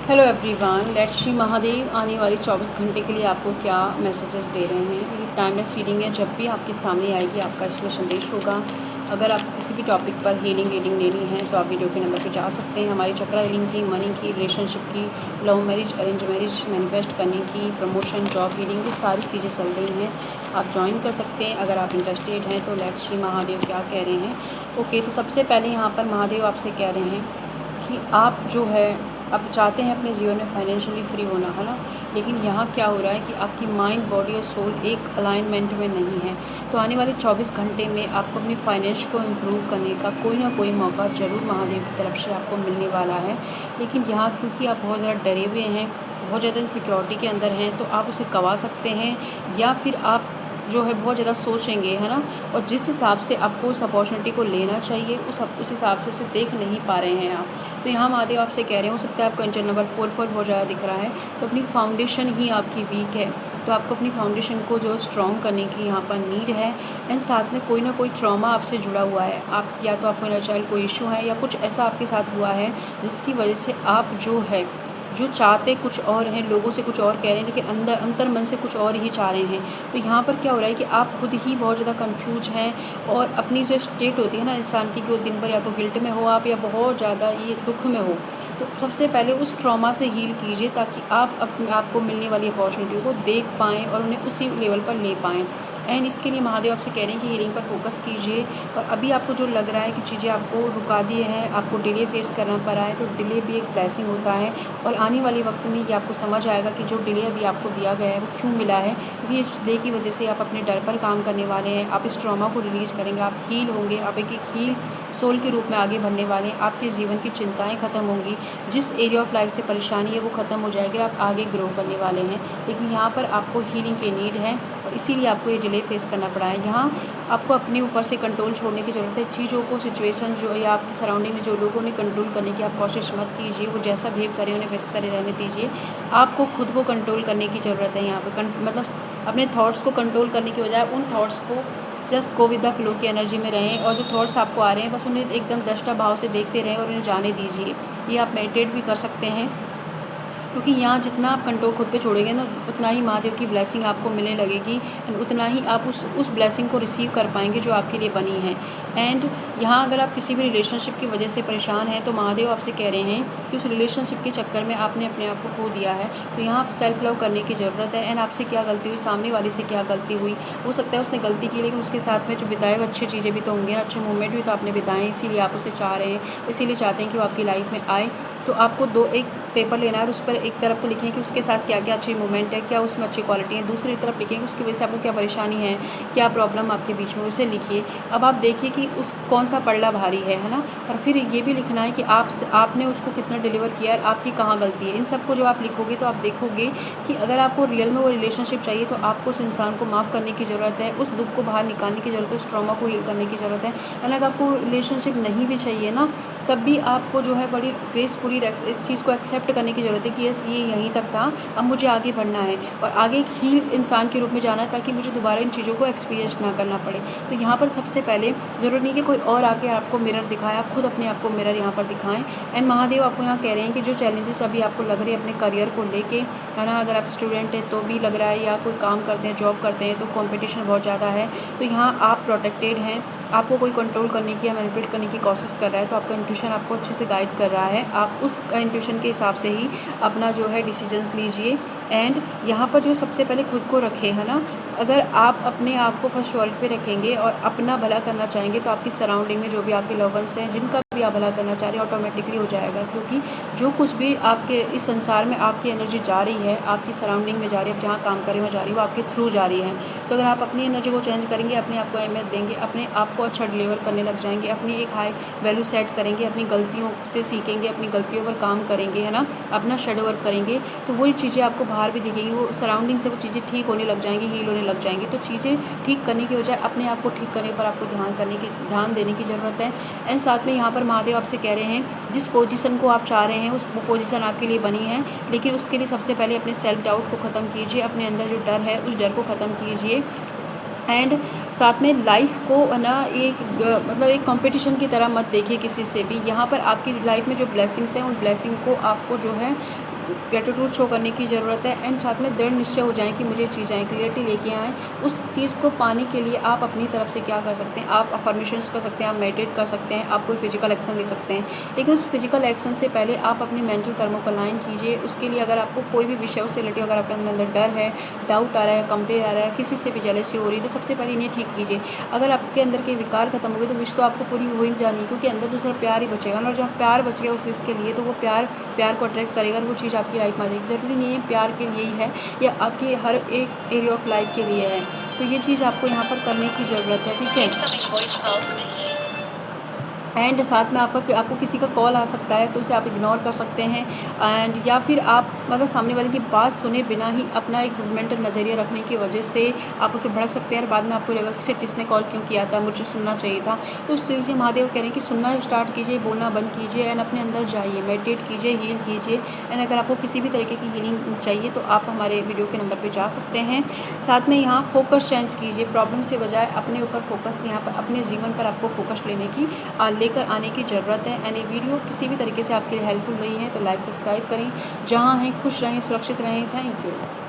Hello everyone, let's see Mahadev आने वाली 24 घंटे के लिए आपको क्या मैसेजेस दे रहे हैं। ये टाइमलेस रीडिंग है, जब भी आपके सामने आएगी आपका इसमें संदेश होगा। अगर आप किसी भी टॉपिक पर हीलिंग रीडिंग लेनी है तो आप वीडियो के नंबर पर जा सकते हैं। हमारी चक्रा हीलिंग की, मनी की, रिलेशनशिप की, love marriage, arrange marriage, manifest करने की, प्रमोशन, जॉब हीलिंग, ये सारी चीज़ें चल रही हैं। आप ज्वाइन कर सकते हैं अगर आप इंटरेस्टेड हैं। तो लेट्स सी महादेव क्या कह रहे हैं। ओके, तो सबसे पहले यहाँ पर महादेव आपसे कह रहे हैं कि आप जो है आप चाहते हैं अपने जीवन में फाइनेंशियली फ्री होना, है ना। लेकिन यहाँ क्या हो रहा है कि आपकी माइंड, बॉडी और सोल एक अलाइनमेंट में नहीं है। तो आने वाले 24 घंटे में आपको अपनी फाइनेंस को इम्प्रूव करने का कोई ना कोई मौका ज़रूर महादेव की तरफ से आपको मिलने वाला है। लेकिन यहाँ क्योंकि आप बहुत ज़्यादा डरे हुए हैं, बहुत ज़्यादा इनसिक्योरिटी के अंदर हैं, तो आप उसे गंवा सकते हैं या फिर आप जो है बहुत ज़्यादा सोचेंगे, है ना। और जिस हिसाब से आपको उस अपॉर्चुनिटी को लेना चाहिए उस हिसाब से उसे देख नहीं पा रहे हैं आप। तो यहाँ महादेव आपसे कह रहे हैं, हो सकता है आपका इंजन नंबर 4 पर बहुत ज़्यादा दिख रहा है, तो अपनी फाउंडेशन ही आपकी वीक है। तो आपको अपनी फाउंडेशन को जो स्ट्रॉन्ग करने की यहाँ पर नीड है। एंड साथ में कोई ना कोई ट्रॉमा आपसे जुड़ा हुआ है। आप या तो आपको इनर चाइल्ड कोई इशू है या कुछ ऐसा आपके साथ हुआ है जिसकी वजह से आप जो चाहते कुछ और हैं, लोगों से कुछ और कह रहे हैं, लेकिन अंतर मन से कुछ और ही चाह रहे हैं। तो यहाँ पर क्या हो रहा है कि आप खुद ही बहुत ज़्यादा कंफ्यूज हैं और अपनी जो स्टेट होती है ना इंसान की, कि वो दिन भर या तो गिल्ट में हो आप या बहुत ज़्यादा ये दुख में हो। तो सबसे पहले उस ट्रॉमा से हील कीजिए ताकि आप अपने आप को मिलने वाली अपॉर्चुनिटी को देख पाएँ और उन्हें उसी लेवल पर ले पाएँ। एंड इसके लिए महादेव आपसे कह रहे हैं कि हीलिंग पर फोकस कीजिए। और अभी आपको जो लग रहा है कि चीज़ें आपको रुका दिए हैं, आपको डिले फेस करना पड़ा है, तो डिले भी एक ब्लेसिंग होता है। और आने वाले वक्त में ये आपको समझ आएगा कि जो डिले अभी आपको दिया गया है वो क्यों मिला है, क्योंकि इस डिले की वजह से आप अपने डर पर काम करने वाले हैं। आप इस ट्रॉमा को रिलीज़ करेंगे, आप हील होंगे, आप एक हील सोल के रूप में आगे बढ़ने वाले हैं। आपके जीवन की चिंताएं खत्म होंगी, जिस एरिया ऑफ लाइफ से परेशानी है वो ख़त्म हो जाएगी, आप आगे ग्रो करने वाले हैं। लेकिन यहाँ पर आपको हीलिंग की नीड है और इसीलिए आपको ये डिले फेस करना पड़ा है। यहाँ आपको अपने ऊपर से कंट्रोल छोड़ने की ज़रूरत है। चीज़ों को, सिचुएशंस जो या आपकी सराउंडिंग में जो लोगों ने कंट्रोल करने की आप कोशिश मत कीजिए। वो जैसा बिहेव करें उन्हें वैसे तरह रहने दीजिए। आपको खुद को कंट्रोल करने की ज़रूरत है। यहाँ पे मतलब अपने थॉट्स को कंट्रोल करने की बजाय उन थॉट्स को just go with the flow की एनर्जी में रहें। और जो थॉट्स आपको आ रहे हैं बस उन्हें एकदम दृष्टा भाव से देखते रहें और उन्हें जाने दीजिए। ये आप मेडिटेट भी कर सकते हैं, क्योंकि यहाँ जितना आप कंट्रोल खुद पे छोड़ेंगे ना, उतना ही महादेव की ब्लेसिंग आपको मिलने लगेगी एंड उतना ही आप उस ब्लेसिंग को रिसीव कर पाएंगे जो आपके लिए बनी है। एंड यहाँ अगर आप किसी भी रिलेशनशिप की वजह से परेशान हैं तो महादेव आपसे कह रहे हैं कि उस रिलेशनशिप के चक्कर में आपने अपने आप को खो दिया है। तो यहाँ सेल्फ लव करने की ज़रूरत है। एंड आपसे क्या गलती हुई, सामने वाले से क्या गलती हुई, हो सकता है उसने गलती की लेकिन उसके साथ में जो बिताए वो अच्छी चीज़ें भी तो होंगी ना, अच्छे मोमेंट भी तो आपने बिताए, इसीलिए आप उसे चाह रहे हैं, इसीलिए चाहते हैं कि वो आपकी लाइफ में आए। तो आपको एक पेपर लेना है और उस पर एक तरफ तो लिखें कि उसके साथ क्या क्या अच्छी मोमेंट है, क्या उसमें अच्छी क्वालिटी है, दूसरी तरफ लिखें कि उसकी वजह से आपको क्या परेशानी है, क्या प्रॉब्लम आपके बीच में, उसे लिखिए। अब आप देखिए कि उस कौन सा पड़ला भारी है ना। और फिर ये भी लिखना है कि आपने उसको कितना डिलीवर किया और आपकी कहाँ गलती है। इन सबको जब आप लिखोगे तो आप देखोगे कि अगर आपको रियल में वो रिलेशनशिप चाहिए तो आपको उस इंसान को माफ़ करने की ज़रूरत है, उस दुख को बाहर निकालने की ज़रूरत है, उस ट्रॉमा को हील करने की ज़रूरत है। अगर आपको रिलेशनशिप नहीं भी चाहिए ना, तब भी आपको जो है बड़ी ग्रेसफुली इस चीज़ को एक्सेप्ट करने की ज़रूरत है कि यस, ये यहीं तक था, अब मुझे आगे बढ़ना है और आगे एक हील इंसान के रूप में जाना है ताकि मुझे दोबारा इन चीज़ों को एक्सपीरियंस ना करना पड़े। तो यहाँ पर सबसे पहले ज़रूरी नहीं कि कोई और आके आपको मिरर दिखाए, आप खुद अपने आप को मिरर यहाँ पर दिखाएं। एंड महादेव आपको यहाँ कह रहे हैं कि जो चैलेंजेस अभी आपको लग रहे हैं अपने करियर को लेके, है ना, अगर आप स्टूडेंट हैं तो भी लग रहा है, या कोई काम करते हैं, जॉब करते हैं, तो कॉम्पिटिशन बहुत ज़्यादा है। तो यहाँ आप प्रोटेक्टेड हैं। आपको कोई कंट्रोल करने की या मैनिपुलेट करने की कोशिश कर रहा है तो आपका इंट्यूशन आपको अच्छे से गाइड कर रहा है। आप उस इंट्यूशन के हिसाब से ही अपना जो है डिसीजंस लीजिए। एंड यहाँ पर जो सबसे पहले खुद को रखें, है ना। अगर आप अपने आप को फर्स्ट वर्ल्ड पे रखेंगे और अपना भला करना चाहेंगे तो आपकी सराउंडिंग में जो भी आपके लव वंस हैं, जिनका भी आप भला करना चाह रहे हैं, ऑटोमेटिकली हो जाएगा। क्योंकि जो कुछ भी आपके इस संसार में आपकी एनर्जी जा रही है, आपकी सराउंडिंग में जा रही है, जहाँ काम कर रहे हो जा रही है, वो आपके थ्रू जा रही है। तो अगर आप अपनी एनर्जी को चेंज करेंगे, अपने आप को अहमियत देंगे, अपने आप को अच्छा डिलीवर करने लग जाएंगे, अपनी एक हाई वैल्यू सेट करेंगे, अपनी गलतियों से सीखेंगे, अपनी गलतियों पर काम करेंगे, है ना, अपना शेडो वर्क करेंगे, तो वही चीज़ें आपको बाहर भी दिखेंगी। वो सराउंडिंग से वो चीज़ें ठीक होने लग जाएंगी, हील होने लग जाएंगी। तो चीज़ें ठीक करने की बजाय अपने आप को ठीक करने पर आपको ध्यान देने की ज़रूरत है। एंड साथ में यहाँ पर महादेव आपसे कह रहे हैं, जिस पोजीशन को आप चाह रहे हैं वो पोजीशन आपके लिए बनी है, लेकिन उसके लिए सबसे पहले अपने सेल्फ डाउट को ख़त्म कीजिए, अपने अंदर जो डर है उस डर को ख़त्म कीजिए। एंड साथ में लाइफ को है ना एक मतलब एक कंपटीशन की तरह मत देखिए किसी से भी। यहाँ पर आपकी लाइफ में जो ब्लेसिंग्स हैं उन ब्लेसिंग को आपको जो है ग्रेटिट्यूड शो करने की ज़रूरत है। एंड साथ में दृढ़ निश्चय हो जाए कि मुझे चीज़ आए, क्लियरिटी लेके आएँ। उस चीज़ को पाने के लिए आप अपनी तरफ से क्या कर सकते हैं, आप अफर्मेशंस कर सकते हैं, आप मेडिटेट कर सकते हैं, आप कोई फिजिकल एक्शन ले सकते हैं। लेकिन उस फिजिकल एक्शन से पहले आप अपने मेंटल कर्मों को अलाइन कीजिए। उसके लिए अगर आपको कोई भी विषय उससे रिलेटेड अगर आपके अंदर डर है, डाउट आ रहा है, कंपेयर आ रहा है, किसी से भी जेलसी हो रही है, तो सबसे पहले इन्हें ठीक कीजिए। अगर आपके अंदर के विकार खत्म हो गए तो विश तो आपको पूरी हो ही जानी, क्योंकि अंदर तो सिर्फ प्यार ही बचेगा। और जब प्यार बच गया उस विश के लिए, तो वो प्यार को अट्रैक्ट करेगा और वो चीज़ आपकी लाइफ में आ जाएगी। ज़रूरी नहीं है प्यार के लिए ही है या आपकी हर एक एरिया ऑफ लाइफ के लिए है। तो ये चीज़ आपको यहाँ पर करने की ज़रूरत है, ठीक है। एंड साथ में आपको किसी का कॉल आ सकता है तो उसे आप इग्नोर कर सकते हैं। एंड या फिर आप मतलब सामने वाले की बात सुने बिना ही अपना एक जजमेंटल नज़रिया रखने की वजह से आप उस पर भड़क सकते हैं और बाद में आपको लगेगा कि सिर्फ इसने कॉल क्यों किया था, मुझे सुनना चाहिए था। तो उस चीज़ से महादेव कह रहे हैं कि सुनना स्टार्ट कीजिए, बोलना बंद कीजिए एंड अपने अंदर जाइए, मेडिटेट कीजिए, हील कीजिए। एंड अगर आपको किसी भी तरीके की हीलिंग चाहिए तो आप हमारे वीडियो के नंबर पर जा सकते हैं। साथ में यहाँ फोकस चेंज कीजिए, प्रॉब्लम से बजाय अपने ऊपर फोकस, यहाँ पर अपने जीवन पर आपको फोकस लेकर आने की ज़रूरत है। एंड ये वीडियो किसी भी तरीके से आपके लिए हेल्पफुल रही है तो लाइक सब्सक्राइब करें। जहाँ हैं खुश रहें, सुरक्षित रहें। Thank you.